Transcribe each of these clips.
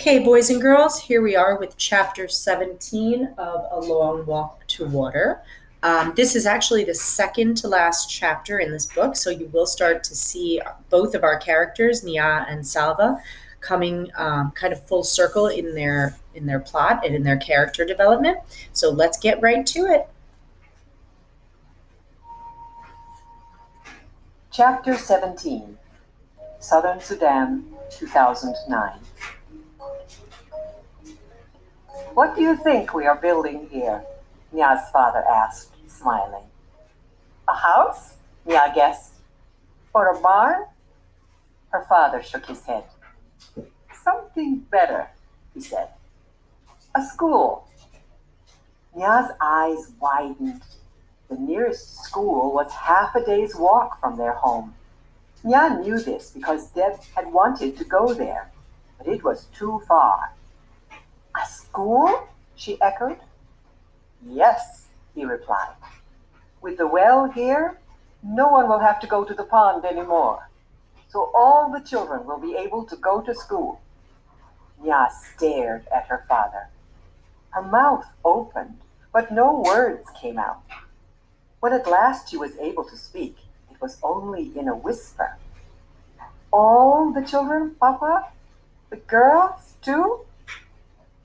Okay, boys and girls, here we are with chapter 17 of A Long Walk to Water. This is actually the second to last chapter in this book, so you will start to see both of our characters, Nia and Salva, coming kind of full circle in their plot and in their character development. So let's get right to it. Chapter 17, Southern Sudan, 2009. What do you think we are building here? Nia's father asked, smiling. A house? Nia guessed. Or a barn? Her father shook his head. Something better, he said. A school. Nia's eyes widened. The nearest school was half a day's walk from their home. Nia knew this because Deb had wanted to go there, but it was too far. A school? She echoed. Yes, he replied. With the well here, no one will have to go to the pond anymore. So all the children will be able to go to school. Nia stared at her father. Her mouth opened, but no words came out. When at last she was able to speak, it was only in a whisper. All the children, Papa? The girls, too?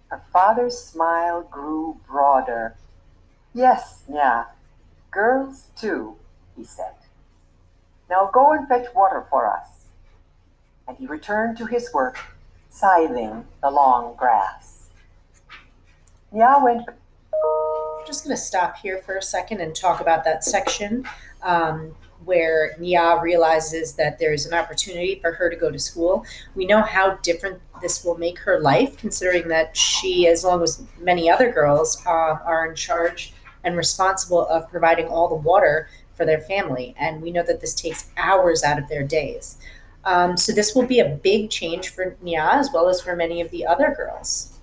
Her father's smile grew broader. Yes, Nia, girls, too, he said. Now go and fetch water for us. And he returned to his work, scything the long grass. Nia went. I'm just going to stop here for a second and talk about that section where Nia realizes that there's an opportunity for her to go to school. We know how different this will make her life, considering that she, as long as many other girls, are in charge and responsible of providing all the water for their family. And we know that this takes hours out of their days. So this will be a big change for Nia as well as for many of the other girls.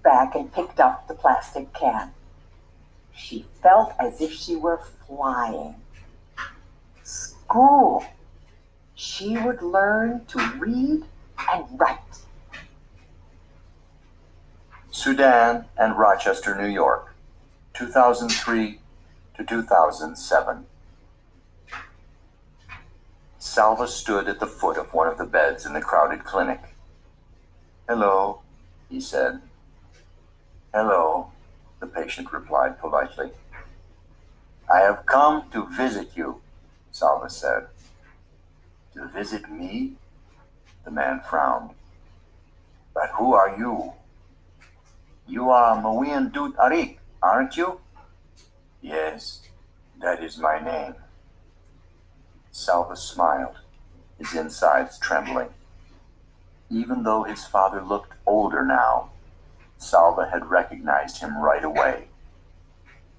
Back and picked up the plastic can. She felt as if she were flying. School. She would learn to read and write. Sudan and Rochester, New York, 2003 to 2007. Salva stood at the foot of one of the beds in the crowded clinic. "Hello," he said. "Hello," the patient replied politely. "I have come to visit you," Salva said. "To visit me?" The man frowned. "But who are you?" "You are Mawien Dut Arik, aren't you?" "Yes, that is my name." Salva smiled, his insides trembling. Even though his father looked older now, Salva had recognized him right away.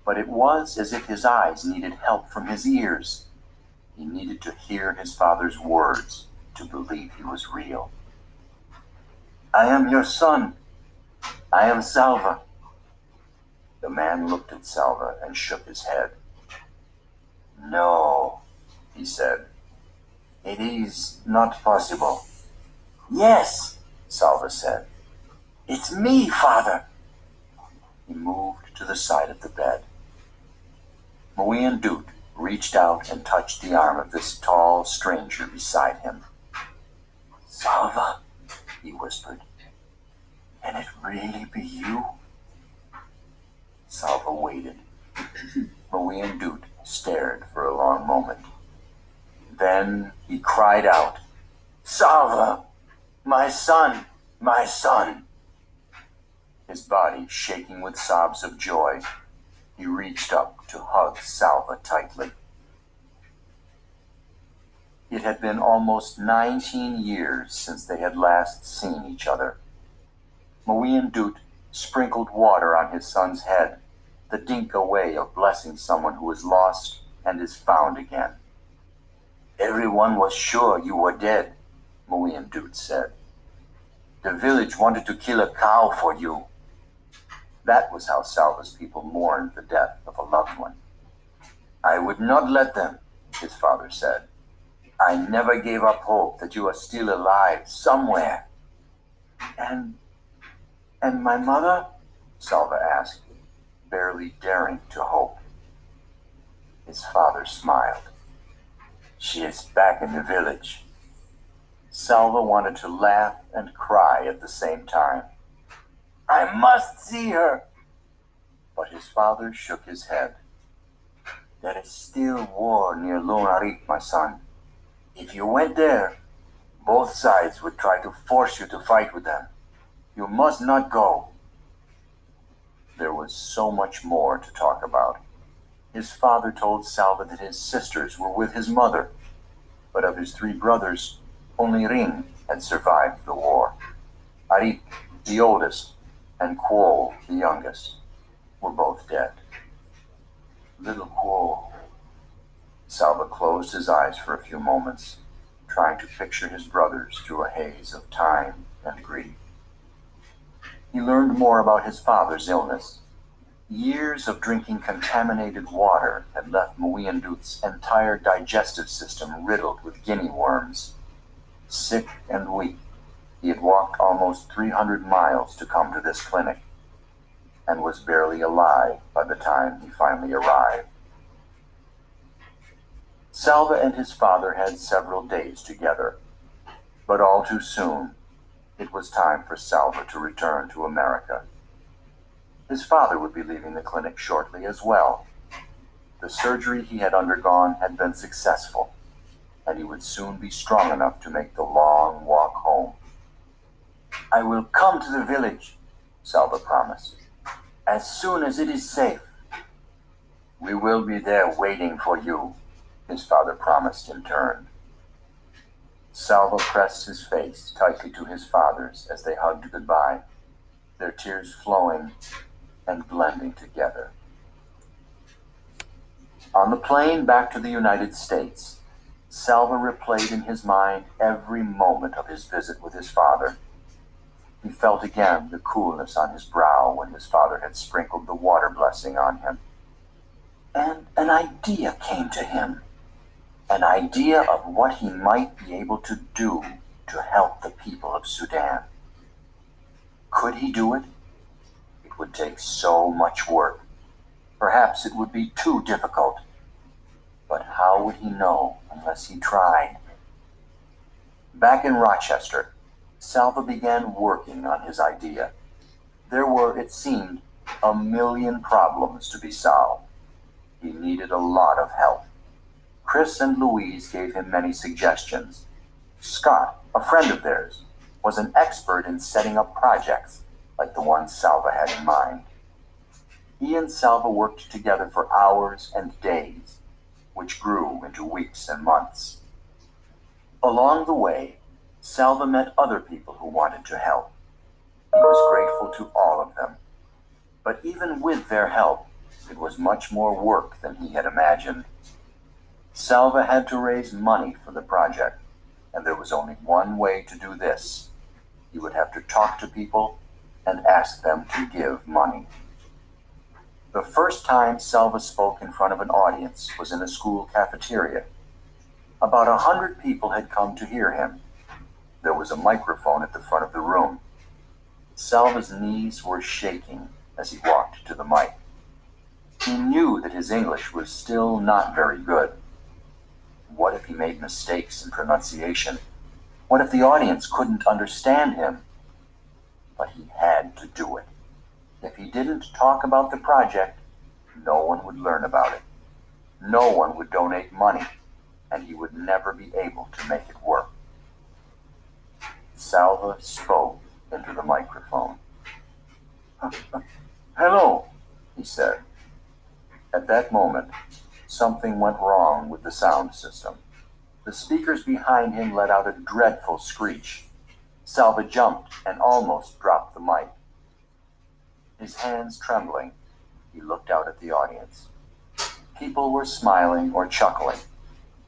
But it was as if his eyes needed help from his ears. He needed to hear his father's words to believe he was real. "I am your son. I am Salva." The man looked at Salva and shook his head. "No," he said. "It is not possible." "Yes," Salva said. "It's me, father." He moved to the side of the bed. Mawien Dut reached out and touched the arm of this tall stranger beside him. "Salva," he whispered. "Can it really be you?" Salva waited. Mawien Dut stared for a long moment. Then he cried out, "Salva! My son! My son!" His body shaking with sobs of joy, he reached up to hug Salva tightly. It had been almost 19 years since they had last seen each other. Mawien Dut sprinkled water on his son's head, the Dinka way of blessing someone who is lost and is found again. "Everyone was sure you were dead," Mawien Dut said. "The village wanted to kill a cow for you." That was how Salva's people mourned the death of a loved one. "I would not let them," his father said. "I never gave up hope that you are still alive somewhere." And and my mother? Salva asked, barely daring to hope. His father smiled. She is back in the village. Salva wanted to laugh and cry at the same time. I must see her! But his father shook his head. There is still war near Lunarik, my son. If you went there, both sides would try to force you to fight with them. You must not go. There was so much more to talk about. His father told Salva that his sisters were with his mother, but of his 3 brothers, only Ring had survived the war. Arik, the oldest, and Quo, the youngest, were both dead. Little Quo. Salva closed his eyes for a few moments, trying to picture his brothers through a haze of time and grief. He learned more about his father's illness. Years of drinking contaminated water had left Muiandut's entire digestive system riddled with guinea worms. Sick and weak, he had walked almost 300 miles to come to this clinic, and was barely alive by the time he finally arrived. Salva and his father had several days together, but all too soon, it was time for Salva to return to America. His father would be leaving the clinic shortly as well. The surgery he had undergone had been successful, and he would soon be strong enough to make the long walk home. I will come to the village, Salva promised, as soon as it is safe. We will be there waiting for you, his father promised in turn. Salva pressed his face tightly to his father's as they hugged goodbye, their tears flowing and blending together. On the plane back to the United States, Salva replayed in his mind every moment of his visit with his father. He felt again the coolness on his brow when his father had sprinkled the water blessing on him. And an idea came to him. An idea of what he might be able to do to help the people of Sudan. Could he do it? It would take so much work. Perhaps it would be too difficult. But how would he know unless he tried? Back in Rochester, Salva began working on his idea. There were, it seemed, 1,000,000 problems to be solved. He needed a lot of help. Chris and Louise gave him many suggestions. Scott, a friend of theirs, was an expert in setting up projects like the one Salva had in mind. He and Salva worked together for hours and days, which grew into weeks and months. Along the way, Salva met other people who wanted to help. He was grateful to all of them. But even with their help, it was much more work than he had imagined. Salva had to raise money for the project, and there was only one way to do this. He would have to talk to people and ask them to give money. The first time Salva spoke in front of an audience was in a school cafeteria. About 100 people had come to hear him. There was a microphone at the front of the room. Salva's knees were shaking as he walked to the mic. He knew that his English was still not very good. What if he made mistakes in pronunciation? What if the audience couldn't understand him? But he had to do it. If he didn't talk about the project, no one would learn about it. No one would donate money, and he would never be able to make it work. Salva spoke into the microphone. Hello, he said. At that moment, something went wrong with the sound system. The speakers behind him let out a dreadful screech. Salva jumped and almost dropped the mic. His hands trembling, he looked out at the audience. People were smiling or chuckling.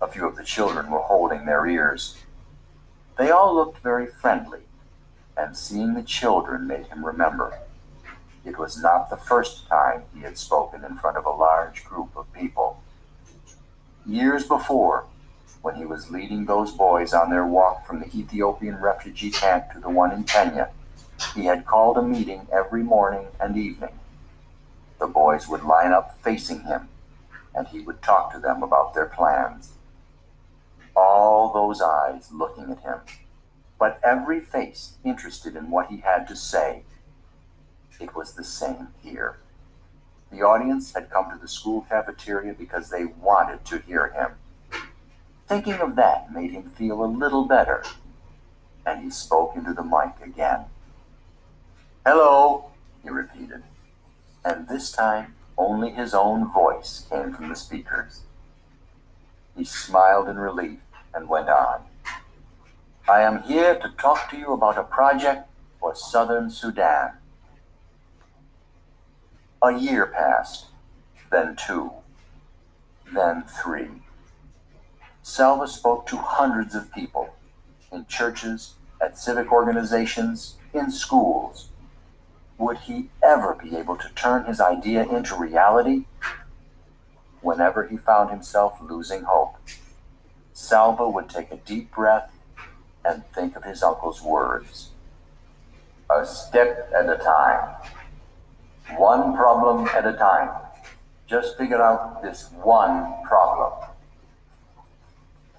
A few of the children were holding their ears. They all looked very friendly, and seeing the children made him remember. It was not the first time he had spoken in front of a large group of people. Years before, when he was leading those boys on their walk from the Ethiopian refugee camp to the one in Kenya, He had called a meeting every morning and evening. The boys would line up facing him, and he would talk to them about their plans. All those eyes looking at him, but every face interested in what he had to say. It was the same here. The audience had come to the school cafeteria because they wanted to hear him. Thinking of that made him feel a little better, and he spoke into the mic again. "Hello," he repeated, and this time only his own voice came from the speakers. He smiled in relief and went on. "I am here to talk to you about a project for Southern Sudan." A year passed, then 2, then 3. Salva spoke to hundreds of people, in churches, at civic organizations, in schools. Would he ever be able to turn his idea into reality? Whenever he found himself losing hope, Salva would take a deep breath and think of his uncle's words. "A step at a time. One problem at a time. Just figure out this one problem."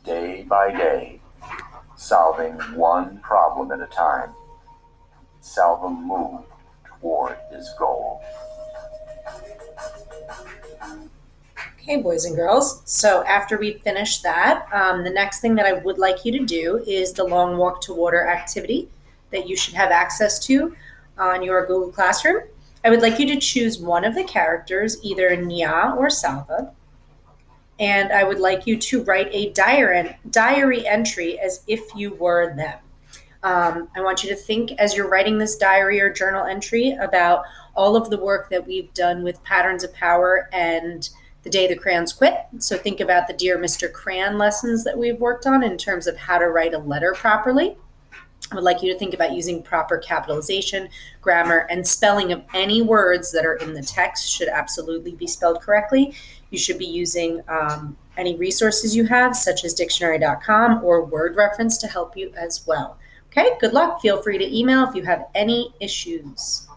Day by day, solving one problem at a time, Salva moved toward his goal. Okay, boys and girls. So after we finish that, the next thing that I would like you to do is the long walk to water activity that you should have access to on your Google Classroom. I would like you to choose one of the characters, either Nia or Salva, and I would like you to write a diary entry as if you were them. I want you to think as you're writing this diary or journal entry about all of the work that we've done with Patterns of Power and The Day the Crayons Quit. So think about the Dear Mr. Crayon lessons that we've worked on in terms of how to write a letter properly. I would like you to think about using proper capitalization, grammar, and spelling of any words that are in the text should absolutely be spelled correctly. You should be using any resources you have, such as dictionary.com or word reference to help you as well. Okay, good luck. Feel free to email if you have any issues.